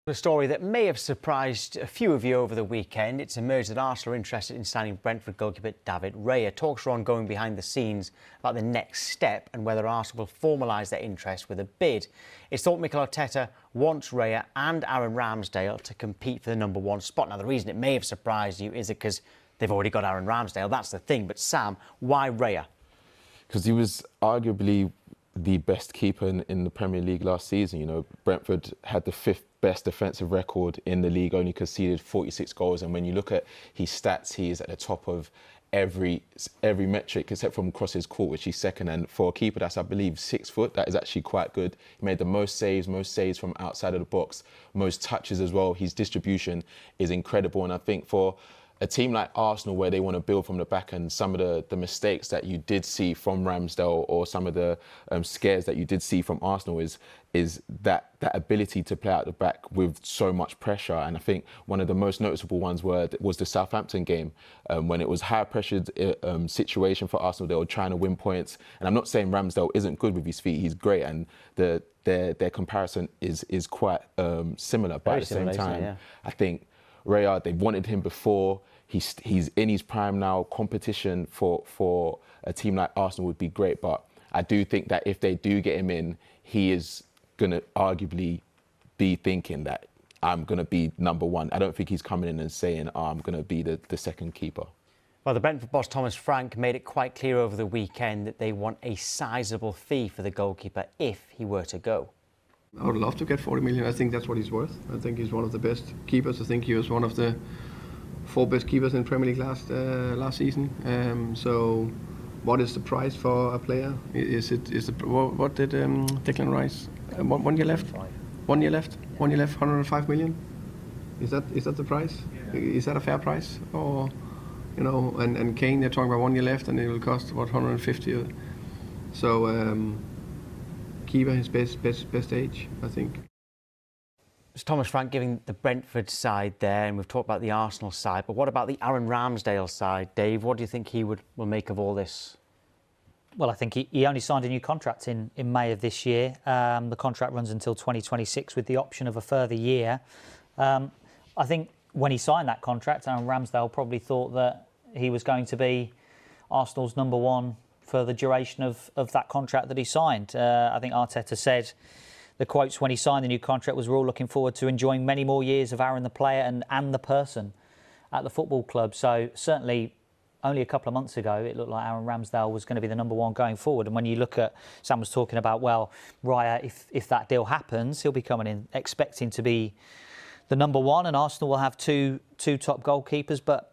A story that may have surprised a few of you over the weekend. It's emerged that Arsenal are interested in signing Brentford goalkeeper David Raya. Talks are ongoing behind the scenes about the next step and whether Arsenal will formalise their interest with a bid. It's thought Mikel Arteta wants Raya and Aaron Ramsdale to compete for the #1 spot. Now, the reason it may have surprised you is because they've already got Aaron Ramsdale. That's the thing. But Sam, why Raya? Because he was arguably the best keeper in the Premier League last season. You know, Brentford had the 5th best defensive record in the league, only conceded 46 goals. And when you look at his stats, he is at the top of every metric except from crosses caught, which he's second. And for a keeper that's, I believe, 6 foot, that is actually quite good. He made the most saves from outside of the box, most touches as well. His distribution is incredible. And I think for a team like Arsenal, where they want to build from the back, and some of the mistakes that you did see from Ramsdale, or some of the scares that you did see from Arsenal, is that ability to play out the back with so much pressure. And I think one of the most noticeable ones was the Southampton game, when it was high-pressured situation for Arsenal. They were trying to win points. And I'm not saying Ramsdale isn't good with his feet. He's great, and their comparison is quite similar. But at the same time, I think Raya, they wanted him before. He's in his prime now. Competition for a team like Arsenal would be great, but I do think that if they do get him in, he is going to arguably be thinking that I'm going to be #1. I don't think he's coming in and saying, I'm going to be the second keeper. Well, the Brentford boss, Thomas Frank, made it quite clear over the weekend that they want a sizable fee for the goalkeeper if he were to go. I would love to get 40 million. I think that's what he's worth. I think he's one of the best keepers. I think he was one of the 4 best keepers in Premier League last season. So, what is the price for a player? What did Declan Rice? 1 year left. 1 year left. 1 year left. 105 million. Is that the price? Yeah. Is that a fair price? Or, you know, and Kane, they're talking about 1 year left, and it will cost what, 150. So. Keeper his best age, I think. It's Thomas Frank giving the Brentford side there, and we've talked about the Arsenal side, but what about the Aaron Ramsdale side? Dave, what do you think he will make of all this? Well, I think he only signed a new contract in May of this year. The contract runs until 2026 with the option of a further year. I think when he signed that contract, Aaron Ramsdale probably thought that he was going to be Arsenal's #1 for the duration of that contract that he signed. I think Arteta said, the quotes when he signed the new contract was, "We're all looking forward to enjoying many more years of Aaron the player and the person at the football club." So certainly only a couple of months ago it looked like Aaron Ramsdale was going to be the #1 going forward. And when you look at, Sam was talking about, well, Raya, if that deal happens, he'll be coming in expecting to be the #1, and Arsenal will have two top goalkeepers. But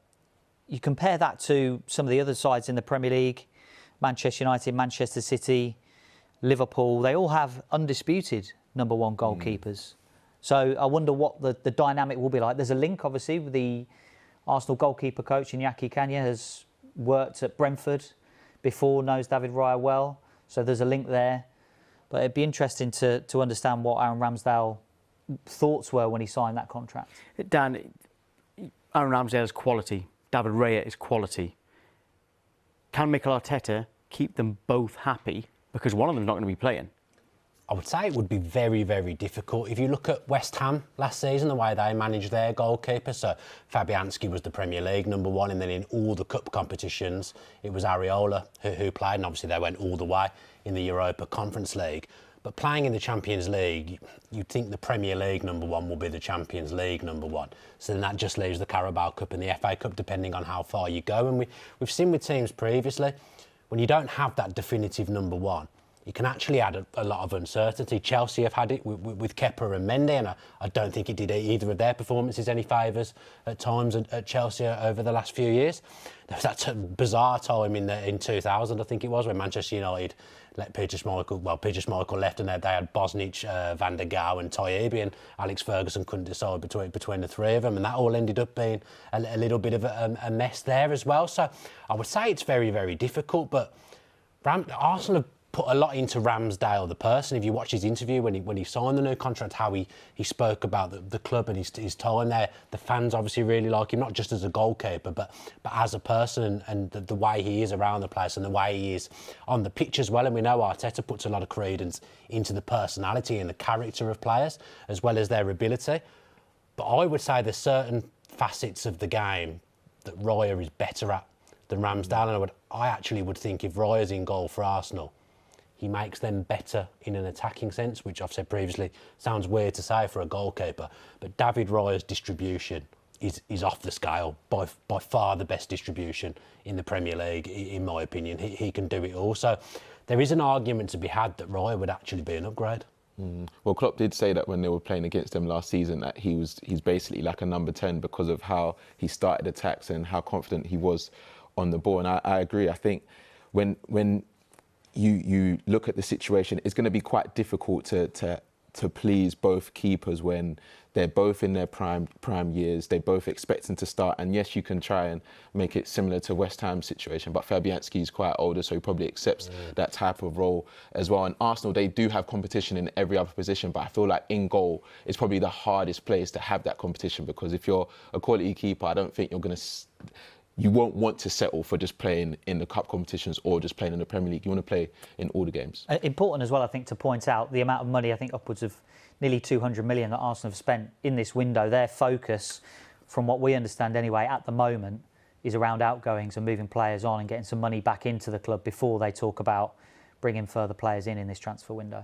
you compare that to some of the other sides in the Premier League, Manchester United, Manchester City, Liverpool, they all have undisputed #1 goalkeepers. So I wonder what the dynamic will be like. There's a link, obviously, with the Arsenal goalkeeper coach, Iñaki Kanya, has worked at Brentford before, knows David Raya well. So there's a link there. But it'd be interesting to understand what Aaron Ramsdale's thoughts were when he signed that contract. Dan, Aaron Ramsdale is quality. David Raya is quality. Can Mikel Arteta keep them both happy? Because one of them's not going to be playing. I would say it would be very, very difficult. If you look at West Ham last season, the way they managed their goalkeeper, so Fabianski was the Premier League #1, and then in all the cup competitions, it was Areola who played, and obviously they went all the way in the Europa Conference League. But playing in the Champions League, you'd think the Premier League #1 will be the Champions League #1. So then that just leaves the Carabao Cup and the FA Cup, depending on how far you go. And we've seen with teams previously, when you don't have that definitive #1, you can actually add a lot of uncertainty. Chelsea have had it with Kepa and Mendy, and I don't think it did either of their performances any favours at times at Chelsea over the last few years. There was that bizarre time in 2000, I think it was, when Manchester United let Peter Schmeichel left, and they had Bosnich, Van der Gaal and Taibbi, and Alex Ferguson couldn't decide between the three of them, and that all ended up being a little bit of a mess there as well. So I would say it's very, very difficult, but Arsenal have put a lot into Ramsdale, the person. If you watch his interview when he signed the new contract, how he spoke about the club and his time there, the fans obviously really like him, not just as a goalkeeper, but as a person, and the way he is around the place and the way he is on the pitch as well. And we know Arteta puts a lot of credence into the personality and the character of players, as well as their ability. But I would say there's certain facets of the game that Raya is better at than Ramsdale, and I actually would think if Raya's in goal for Arsenal, he makes them better in an attacking sense, which I've said previously sounds weird to say for a goalkeeper, but David Raya's distribution is off the scale, by far the best distribution in the Premier League, in my opinion. He can do it all. So there is an argument to be had that Raya would actually be an upgrade. Well, Klopp did say that when they were playing against them last season, that he's basically like a number 10 because of how he started attacks and how confident he was on the ball. And I agree. I think when you look at the situation, it's going to be quite difficult to please both keepers when they're both in their prime years. They're both expecting to start. And yes, you can try and make it similar to West Ham's situation, but Fabianski is quite older, so he probably accepts that type of role as well. And Arsenal, they do have competition in every other position, but I feel like in goal, it's probably the hardest place to have that competition, because if you're a quality keeper, I don't think you won't want to settle for just playing in the cup competitions or just playing in the Premier League. You want to play in all the games. Important as well, I think, to point out the amount of money, I think upwards of nearly 200 million that Arsenal have spent in this window. Their focus, from what we understand anyway, at the moment, is around outgoings and moving players on and getting some money back into the club before they talk about bringing further players in this transfer window.